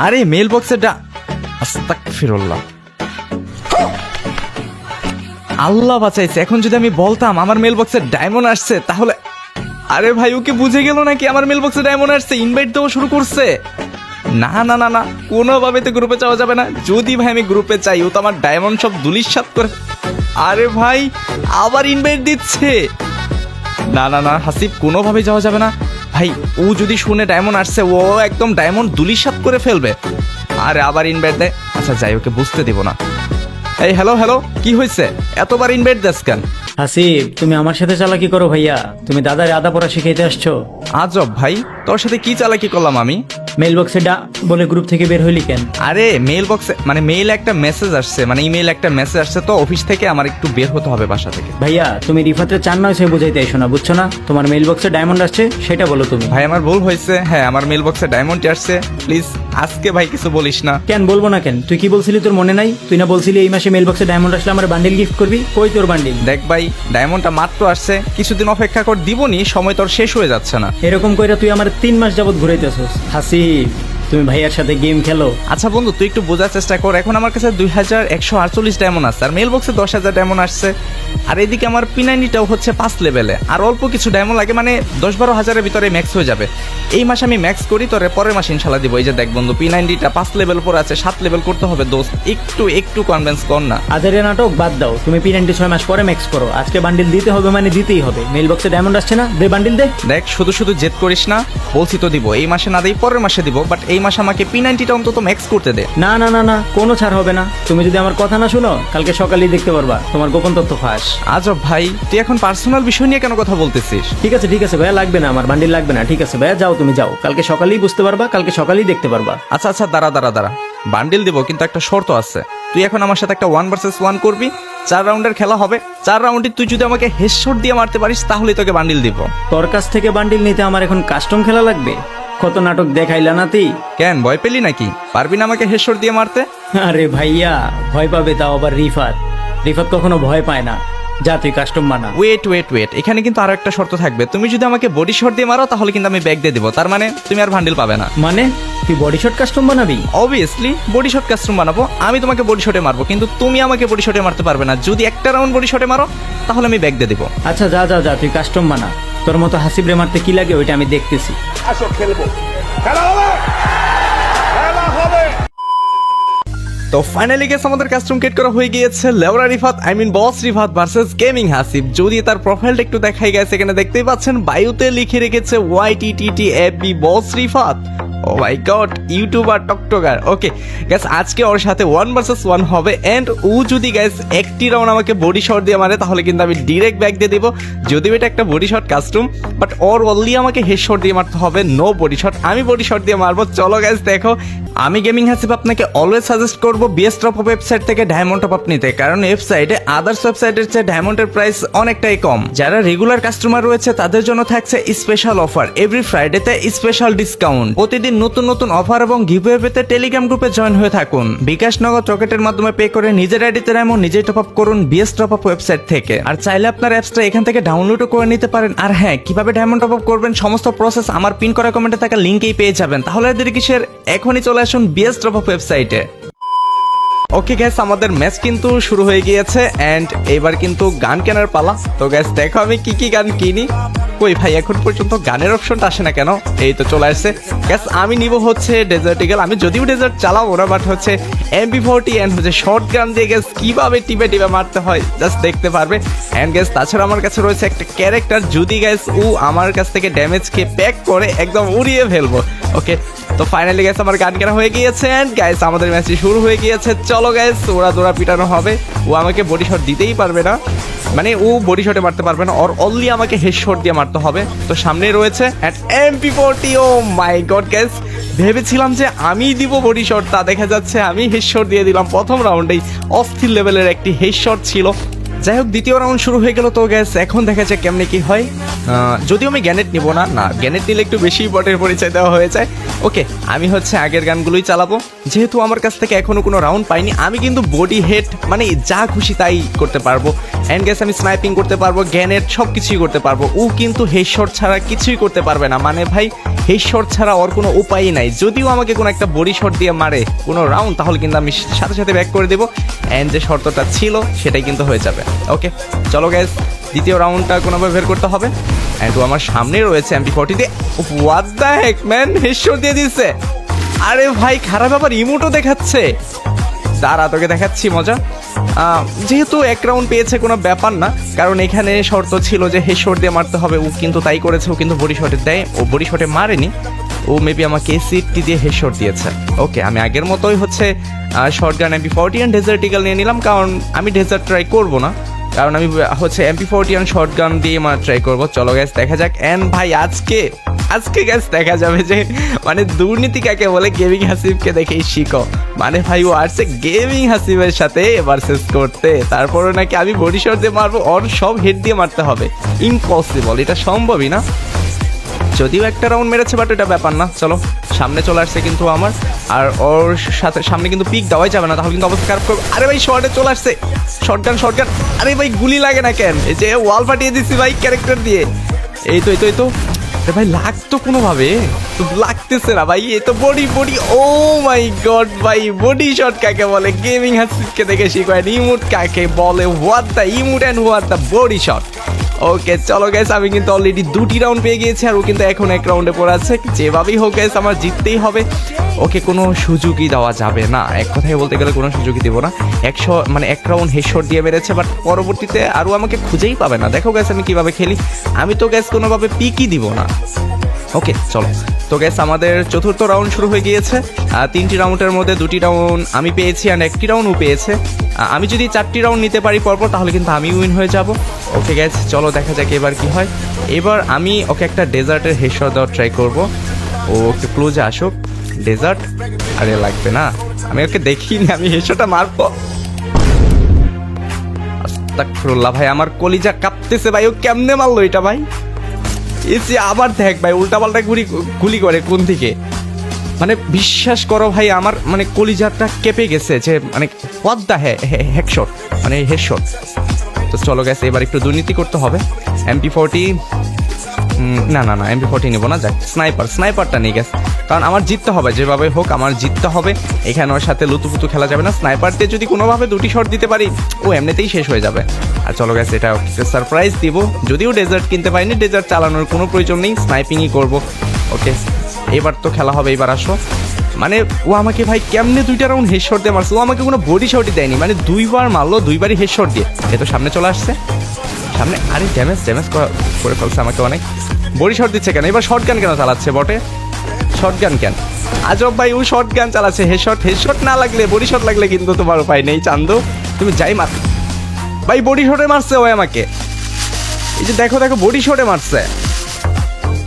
আরে মেল বক্সে আস্তাগফিরুল্লাহ, আল্লাহ বাঁচাইছে। এখন যদি আমি বলতাম আমার মেল বক্সে ডায়মন্ড আসছে তাহলে, আরে ভাই ওকে বুঝে গেল নাকি আমার মেল বক্সে ডায়মন্ড আসছে, ইনভাইট দেওয়া শুরু করছে। না না না না, কোনোভাবে তো গ্রুপে যাওয়া যাবে না। যদি ভাই আমি গ্রুপে চাই, ও তো আমার ডায়মন্ড সব ধুলিস্যাৎ করে। আরে ভাই আবার ইনভাইট দিচ্ছে। না না না হাসিব, কোনোভাবে যাওয়া যাবে না ভাই। ও যদি শুনে ডায়মন্ড আসছে, ও একদম ডায়মন্ড ধুলিস্যাৎ করে ফেলবে। আরে আবার ইনভাইট দেয়। আচ্ছা যাই, ওকে বুঝতে দিব না। এই হ্যালো হ্যালো, কি হয়েছে? এতবার ইনভাইট দেস কেন? হাসিব, তুমি আমার সাথে চালাকি করো ভাইয়া। তুমি দাদার আদা পড়া শিখাইতে আসছো। আজব ভাই, তোর সাথে কি চালাকি করলাম আমি? মেল বক্সে বলে গ্রুপ থেকে বের হইলি কেন? আরে মেইল বক্সে মানে মেইল একটা মেসেজ আসছে, মানে ইমেইল একটা মেসেজ আসছে, তো অফিস থেকে আমার একটু বের হতে হবে বাসা থেকে। ভাইয়া তুমি রিফাতের 4-9 বুঝাইতে এসো না, বুঝছো না? তোমার মেল বক্সে ডায়মন্ড আসছে, সেটা বলো তুমি। ভাই আমার ভুল হয়েছে, হ্যাঁ আমার মেইল বক্সে ডায়মন্ড আসছে। প্লিজ আজকে ভাই কিছু বলিস না। কেন বলবো না কেন? তুই কি বলছিলি তোর মনে নাই? তুই না বলছিলি এই মাসে মেল বক্সে ডায়মন্ড আসলে আমার বান্ডিল গিফট করবি? কই তোর বান্ডিল? দেখ ভাই, ডায়মন্ডটা মাত্র আসছে, কিছুদিন অপেক্ষা কর, দিবনি, সময় তোর শেষ হয়ে যাচ্ছে না। এরকম কইরা তুই আমার 3 মাস যাবত ঘুরাইতেছস। হাসিব, তুমি ভাইয়ার সাথে গেম খেলো। আচ্ছা বন্ধু, তুই একটু বোঝার চেষ্টা কর। এখন আমার কাছে 2148 ডায়মন্ড আছে, আর মেল বক্সে 10,000 ডায়মন্ড আসছে। আর এদিকে আমার P90টাও হচ্ছে 5 লেভেলে, আর অল্প কিছু ডায়মন্ড লাগে, মানে 10-12 হাজারের ভিতরে ম্যাক্স হয়ে যাবে। এই মাসে আমি ম্যাক্স করি, তোরে পরের মাসে ইনশাল্লাহ দিব। এই যে দেখ বন্ধু, P90টা 5 লেভেল পরে আছে, 7 লেভেল করতে হবে দোস্ত। একটু কনভিন্স কর না। আজারে নাটক বাদ দাও, তুমি P90 6 মাস পরে ম্যাক্স করো। আজকে বান্ডিল দিতে হবে মানে দিতেই হবে। মেল বক্সে ডায়মন্ড আসছে না, দে বান্ডিল দে। দেখ শুধু জেদ করিস না, বলছি তো দিব। এই মাসে না দেই, পরের মাসে দিব, বাট এই মাসে আমাকে P90টা অন্তত ম্যাক্স করতে দে। না না না না, কোনো ছাড় হবে না। তুমি যদি আমার কথা না শুনো, কালকে সকালেই দেখতে পারবা তোমার গোপন তথ্য ফাঁস। আজব ভাই, তুই এখন পার্সোনাল বিষয় নিয়ে কেন কথা বলতেছিস? ঠিক আছে ভাইয়া, লাগবে না, আমার বান্ডিল লাগবে না। ঠিক আছে ভাইয়া, যাও তুমি যাও, কালকে সকালেই বুঝতে পারবা, কালকে সকালেই দেখতে পারবা। আচ্ছা দাঁড়া, বান্ডিল দিব, কিন্তু একটা শর্ত আছে। তুই এখন আমার সাথে একটা 1 vs 1 করবি, 4 রাউন্ডের খেলা হবে। 4 রাউন্ডে তুই যদি আমাকে হেডশট দিয়ে মারতে পারিস, তাহলেই তোকে বান্ডিল দিব। তোর কাছ থেকে বান্ডিল নিতে আমার এখন কাস্টম খেলা লাগবে? কত নাটক দেখাইলা নাতি। কেন ভয় পেলি নাকি? পারবি না আমাকে হেডশট দিয়ে মারতে? আরে ভাইয়া, ভয় পাবে তাও আবার রিফাত কখনো ভয় পায় না। যা তুই কাস্টম বানা। ওয়েট, এখানে কিন্তু আরো একটা শর্ত থাকবে। তুমি যদি আমাকে বডি শট দিয়ে মারো, তাহলে কিন্তু আমি ব্যাগ দিয়ে দিব। তার মানে তুমি আর বান্ডিল পাবে না। মানে তুই বডি শট কাস্টম বানাবি? অবভিয়াসলি বডি শট কাস্টম বানাবো। আমি তোমাকে বডি শটে মারবো, কিন্তু তুমি আমাকে বডি শটে মারতে পারবে না। যদি একটা রাউন্ড বডি শটে মারো, তাহলে আমি ব্যাগ দিয়ে দিব। আচ্ছা যা তুই কাস্টম বানা। তোর মতো হাসিবরে মারতে কি লাগে ওইটা আমি দেখতেছি। আসো খেলবো, খেলা হবে, খেলা হবে। তো ফাইনালি গেস আমাদের কাস্টম ক্রিয়েট করা হয়ে গিয়েছে। লেওরা Rifat, I mean boss Rifat versus gaming Hasib. যদি তার প্রোফাইলটা একটু দেখাই গেছে, এখানে দেখতেই পাচ্ছেন বায়োতে লিখে রেখেছে YTTTFB boss Rifat. O my god, YouTuber টকটকার। Okay gas, আজকে ওর সাথে 1 vs 1 হবে। এন্ড ও যদি গ্যাস একটি রাউন্ড আমাকে বডি শট দিয়ে মারে, তাহলে কিন্তু আমি ডিরেক্ট ব্যাক দিয়ে দিব। যদিও এটা একটা body shot custom, but or only আমাকে হেড শট দিয়ে মারতে হবে, নো বডি শট। আমি বডি শট দিয়ে মারবো। চলো গ্যাস দেখো। আমি গেমিং হাসিব আপনাকে অলওয়েজ সাজেস্ট করবো বিএস টপ আপ ওয়েবসাইট থেকে ডায়মন্ড টপ আপ নিতে, কারণ ওয়েবসাইটে আদার্স ওয়েবসাইটের চেয়ে ডায়মন্ডের প্রাইস অনেকটাই কম। যারা রেগুলার কাস্টমার রয়েছে তাদের জন্য থাকছে স্পেশাল অফার, এভরি ফ্রাইডেতে স্পেশাল ডিসকাউন্ট। প্রতিদিন নতুন অফার এবং গিভওয়ে পেতে টেলিগ্রাম গ্রুপে জয়েন হয়ে থাকুন। বিকাশ নগদ রকেটের মাধ্যমে পে করে নিজের আইডিতে ডায়মন্ড নিজেই টপ আপ করুন বিএস টপ আপ ওয়েবসাইট থেকে। আর চাইলে আপনার অ্যাপসটা এখান থেকে ডাউনলোডও করে নিতে পারেন। আর হ্যাঁ, কিভাবে ডায়মন্ড টপ আপ করবেন সমস্ত প্রসেস আমার পিন করা কমেন্টে থাকা লিঙ্কেই পেয়ে যাবেন। তাহলে দেরি কিসের, এখনই চলে আসুন বিএস টপ আপ ওয়েবসাইটে। ওকে গ্যাস, আমাদের ম্যাচ কিন্তু শুরু হয়ে গিয়েছে। এন্ড এবার কিন্তু গান কেনার পালা। তো গ্যাস দেখো আমি কি গান কিনি। কই ভাই, এখন পর্যন্ত গানের অপশনটা আসে না কেন? এই তো চলে আসছে। গ্যাস আমি নিব হচ্ছে ডেজার্ট ইগল। আমি যদিও ডেজার্ট চালাবো না, বাট হচ্ছে MP40 এন্ড হচ্ছে শর্ট গান দিয়ে গ্যাস কিভাবে টিপে মারতে হয় জাস্ট দেখতে পারবে। এন্ড গ্যাস তাছাড়া আমার কাছে রয়েছে একটা ক্যারেক্টার, যদি গ্যাস ও আমার কাছ থেকে ড্যামেজ খেয়ে প্যাক করে একদম উড়িয়ে ফেলবো। ওকে, তো ফাইনালি গ্যাস আমার গান কেনা হয়ে গিয়েছে। এন্ড গাইস আমাদের ম্যাচটি শুরু হয়ে গিয়েছে। চলো গাইস, ওরা দৌড়া পিটানো হবে। ও আমাকে বডি শট দিতেই পারবে না, মানে ও বডি শটে মারতে পারবে না, ওর অনলি আমাকে হেড শট দিয়ে মারতে হবে। তো সামনে রয়েছে MP40। O my god guys, ভেবেছিলাম যে আমি দিব বডি শট, তা দেখা যাচ্ছে আমি হেড শট দিয়ে দিলাম প্রথম রাউন্ডেই। অস্থির লেভেলের একটি হেড শট ছিল। যাই হোক, দ্বিতীয় রাউন্ড শুরু হয়ে গেল। তো গ্যাস এখন দেখা যাক কেমনে কি হয়। যদিও আমি গ্যানেট নিব না, গ্যানেট নিলে একটু বেশি বটের পরিচয় দেওয়া হয়ে যায়। ওকে, আমি হচ্ছে আগের গানগুলোই চালাবো। যেহেতু আমার কাছ থেকে এখনো কোনো রাউন্ড পাইনি, আমি কিন্তু বডি হেড মানে যা খুশি তাই করতে পারবো। অ্যান্ড গ্যাস আমি স্নাইপিং করতে পারবো, গ্যানেট সব কিছুই করতে পারবো। ও কিন্তু হেডশট ছাড়া কিছুই করতে পারবে না, মানে ভাই হেডশট ছাড়া ওর কোনো উপায়ই নাই। যদিও আমাকে কোনো একটা বডি শট দিয়ে মারে কোনো রাউন্ড, তাহলে কিন্তু আমি সাথে সাথে ব্যাক করে দেবো, অ্যান্ড যে শর্তটা ছিল সেটাই কিন্তু হয়ে যাবে। ওকে চলো গ্যাস, দ্বিতীয় রাউন্ডটা কোনোভাবে বের করতে হবে। অ্যান্ড ও আমার সামনে রয়েছে MP40 দিয়ে। What the Heck man, headshot দিয়ে দিচ্ছে। আরে ভাই খারাপ ব্যাপার, ইমোটও দেখাচ্ছে। দাঁড়া তোকে দেখাচ্ছি মজা। যেহেতু এক রাউন্ড পেয়েছে কোনো ব্যাপার না, কারণ এখানে শর্ত ছিল যে হেডশট দিয়ে মারতে হবে। ও কিন্তু তাই করেছে, ও কিন্তু বডি শটে দেয়, ও বডি শটে মারেনি, ও মেবি আমাকে সিটটি দিয়ে হেডশট দিয়েছে। ওকে, আমি আগের মতোই হচ্ছে shotgun MP40 and dessert eagle নিয়ে নিলাম, কারণ আমি ডেজার্ট ট্রাই করবো না, কারণ আমি হচ্ছে MP40 অ্যান্ড শর্টগান দিয়ে মার ট্রাই করবো। চলো গ্যাস দেখা যাক। অ্যান্ড ভাই আজকে গ্যাস দেখা যাবে যে মানে দুর্নীতি কাকে বলে, গেমিং হাসিবকে দেখেই শিখো। মানে ভাই ও আসছে গেমিং হাসিবের সাথে ভার্সেস করতে, তারপরে নাকি আমি বডি শট দিয়ে মারবো, ওর সব হেড দিয়ে মারতে হবে। ইম্পসিবল, এটা সম্ভবই না। যদিও একটা রাউন্ড মেরেছে, বাট এটা ব্যাপার না। চলো সামনে চলে আসছে কিন্তু আমার, আর ওর সাথে সামনে কিন্তু পিক দেওয়াই যাবে না, তাহলে কিন্তু অবস্থা খারাপ করবে। আরে ভাই শর্টে চলে আসছে, শর্টগান। আরে ভাই গুলি লাগে না কেন? এই যে ওয়াল ফাটিয়ে দিচ্ছি ভাই ক্যারেক্টার দিয়ে। এই তো আরে ভাই লাগতো কোনোভাবে, তো লাগতেছে না ভাই। এই তো বডি। ও মাই গড ভাই, বডি শট কাকে বলে গেমিং হাসিবকে দেখে শিখবেন। ইমোট কাকে বলে, what the emote and what the body shot. Okay চলো গ্যাস, আমি কিন্তু অলরেডি 2টি রাউন্ড পেয়ে গিয়েছি, আর ও কিন্তু এখন এক রাউন্ডে পড়ে আছে। যেভাবেই হোক গ্যাস আমার জিততেই হবে। ওকে কোনো সুযোগই দেওয়া যাবে না, এক কথায় বলতে গেলে কোনো সুযোগই দেবো না। এক রাউন্ড হেডশট দিয়ে বেড়েছে, বাট পরবর্তীতে আরও আমাকে খুঁজেই পাবে না। দেখো গ্যাস আমি কিভাবে খেলি, আমি তো গ্যাস কোনোভাবে পিকই দিব না। ওকে চলো, তো গ্যাস আমাদের চতুর্থ রাউন্ড শুরু হয়ে গিয়েছে। 3টি রাউন্ডের মধ্যে 2টি রাউন্ড আমি পেয়েছি, আর 1টি রাউন্ড ও পেয়েছে। আমি যদি 4টি রাউন্ড নিতে পারি পরপর, তাহলে কিন্তু আমি উইন হয়ে যাব। ওকে গ্যাস চলো দেখা যাক এবার কি হয়। এবার আমি ওকে একটা ডেজার্টের হেডশট দেওয়ার ট্রাই করব। ও একটু ক্লোজে আসুক। ডেজার্ট, আরে লাগবে না, আমি ওকে দেখিনি, আমি হেডশটটা মারবো। আস্তাগফিরুল্লাহ ভাই, আমার কলিজা কাঁপতেছে ভাই। ও কেমনে মারলো এটা ভাই? এসে আবার দেখ ভাই, উল্টাপাল্টা গুলি করে কোন দিকে, মানে বিশ্বাস করো ভাই আমার মানে কলিজাটা কেঁপে গেছে যে মানে হোয়াট দ্য হেডশট, মানে হেডশট। তো চলো গেছে, এবার একটু দুর্নীতি করতে হবে। MP40 না MP40 নেবো না, যাক স্নাইপারটা নিয়ে গেছে, কারণ আমার জিততে হবে, যেভাবে হোক আমার জিততে হবে। এখানে ওর সাথে লুতুপুতু খেলা যাবে না। স্নাইপার দিয়ে যদি কোনোভাবে 2টি শট দিতে পারি, ও এমনিতেই শেষ হয়ে যাবে। আর চলো গেছে, এটা সারপ্রাইজ দিব। যদিও ডেজার্ট কিনতে পারিনি, ডেজার্ট চালানোর কোনো প্রয়োজন নেই, স্নাইপিংই করবো। ওকে এবার তো খেলা হবে, এবার আসো। মানে ও আমাকে ভাই কেমনে 2টা রাউন্ড হেডশট দিয়ে মারছে, ও আমাকে কোনো বডি শটই দেয়নি, মানে 2বার মারলো, 2বারই হেডশট দিয়ে। এ তো সামনে চলে আসছে, সামনে। আরে ড্যামেজ করে ফেলছে আমাকে অনেক। বডি শট দিচ্ছে কেন? এবার শর্টগান কেন চালাচ্ছে বটে? শর্টগান কেন? আজব ভাই, ও শর্টগান চালাচ্ছে। হেডশট না লাগলে, বডি শট লাগলে কিন্তু তোমার উপায় নেই চান্দু, তুমি যাই মার। ভাই বডি শটে মারছে ও আমাকে, এই যে দেখো বডি শটে মারছে।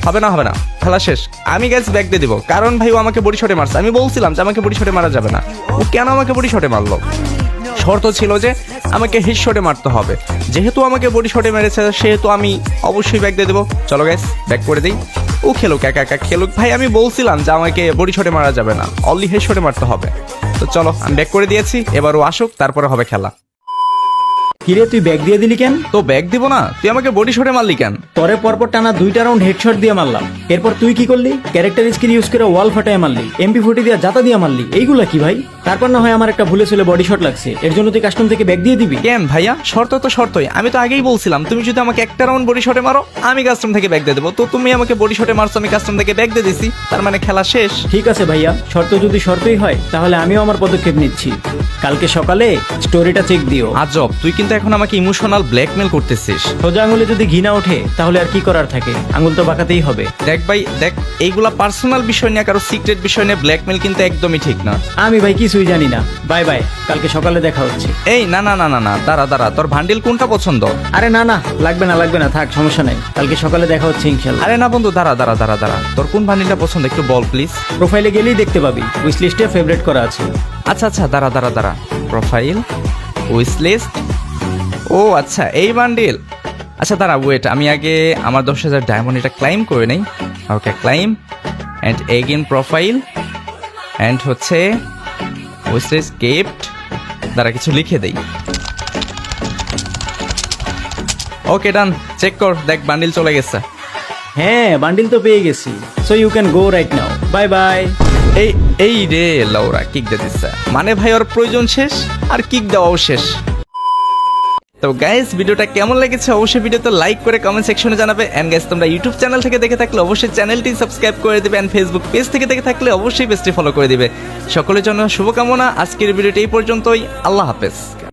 হবে না, খেলা শেষ। আমি গ্যাস ব্যাক দিয়ে দিব, কারণ ভাই ও আমাকে বডি শটে মারছে। আমি বলছিলাম যে আমাকে বডি শটে মারা যাবে না, ও কেন আমাকে বডি শটে মারলো? শর্ত ছিল যে আমাকে হেডশটে মারতে হবে। যেহেতু আমাকে বডি শটে মেরেছে, সেহেতু আমি অবশ্যই ব্যাক দিয়ে দেবো। চলো গ্যাস ব্যাক করে দিই। ও খেলুক, একা খেলুক ভাই। আমি বলছিলাম যে আমাকে বডি শটে মারা যাবে না, অনলি হেডশটে মারতে হবে। তো চলো আমি ব্যাক করে দিয়েছি, এবার ও আসুক, তারপরে হবে খেলা। কিরে তুই ব্যাগ দিয়ে দিলি কেন? তো ব্যাক দিব না, তুই আমাকে বডি শটে মারলি কেন? পরে পরপর টানা 2টা রাউন্ড হেডশট দিয়ে মারলাম, এরপর তুই কি করলি? ক্যারেক্টার স্কিল ইউজ করে ওয়াল ফাটায় মারলি, MP40 দিয়ে জাতা দিয়ে মারলি, এইগুলা কি ভাই? তারপর না হয় আমার একটা ভুলে ছিল বডি শট লাগছে, এর জন্য তুই কাস্টম থেকে ব্যাগ দিয়ে দিবি কেন ভাইয়া? শর্ত তো শর্তই, আমি তো আগেই বলছিলাম তুমি যদি আমাকে একটা রাউন্ড বডি শটে মারো, আমি কাস্টম থেকে ব্যাগ দিয়ে দেবো। তো তুমি আমাকে বডি শটে মারছো, আমি কাস্টম থেকে ব্যাগ দিয়ে দিছি, তার মানে খেলা শেষ। ঠিক আছে ভাইয়া, শর্ত যদি শর্তই হয়, তাহলে আমিও আমার পদক্ষেপ নিচ্ছি। কালকে সকালে স্টোরিটা চেক দিও। আজব, তুই কিন্তু এখন আমাকে ইমোশনাল ব্ল্যাকমেল করতেছিস। সোজা আঙুলে যদি ঘি না ওঠে, তাহলে আর কি করার থাকে? আঙুল তো বাঁকাতেই হবে। দেখ ভাই দেখ, এইগুলা পার্সোনাল বিষয় নিয়ে, কারো সিক্রেট বিষয় নিয়ে ব্ল্যাকমেল কিন্তু একদমই ঠিক না। আমি ভাই কিছুই জানি না। বাই বাই, কালকে সকালে দেখা হচ্ছে। এই না, দাঁড়া, তোর ভান্ডিল কোনটা পছন্দ? আরে না লাগবে না, থাক, সমস্যা নাই, কালকে সকালে দেখা হচ্ছে ইনশাল্লাহ। আরে না বন্ধু, দাঁড়া, তোর কোন ভান্ডিলটা পছন্দ একটু বল প্লিজ। প্রোফাইলে গেলেই দেখতে পাবি, উইশ লিস্টে ফেভারিট করা আছে। আচ্ছা, দাঁড়া, প্রোফাইল, উইশ লিস্ট। ও আচ্ছা, এই বান্ডিল। আচ্ছা দাঁড়া ওয়েট, আমি আগে আমার 10,000 ডায়মন্ড এটা ক্লাইম করে নেই। Okay claim and again profile and হচ্ছে ওয়েস্টেজ গিফট দ্বারা কিছু লিখে দেই। ওকে ডান, চেক কর, দেখ বান্ডিল চলে গেছে। হ্যাঁ বান্ডিল তো পেয়ে গেছি, so you can go right now, bye bye. এই এই রে লাউরা কিক দিয়ে দিচ্ছে, মানে ভাই ওর প্রয়োজন শেষ আর কিক দেওয়াও শেষ। তো গাইস ভিডিওটা কেমন লেগেছে অবশ্যই ভিডিওতে লাইক করে কমেন্ট সেকশনে জানাবে। এন্ড গাইস তোমরা ইউটিউব চ্যানেল থেকে দেখে থাকলে অবশ্যই চ্যানেলটি সাবস্ক্রাইব করে দিবে, এন্ড ফেসবুক পেজ থেকে দেখে থাকলে অবশ্যই পেজটি ফলো করে দিবে। সকলের জন্য শুভকামনা। আজকের ভিডিওটি এই পর্যন্তই, আল্লাহ হাফেজ।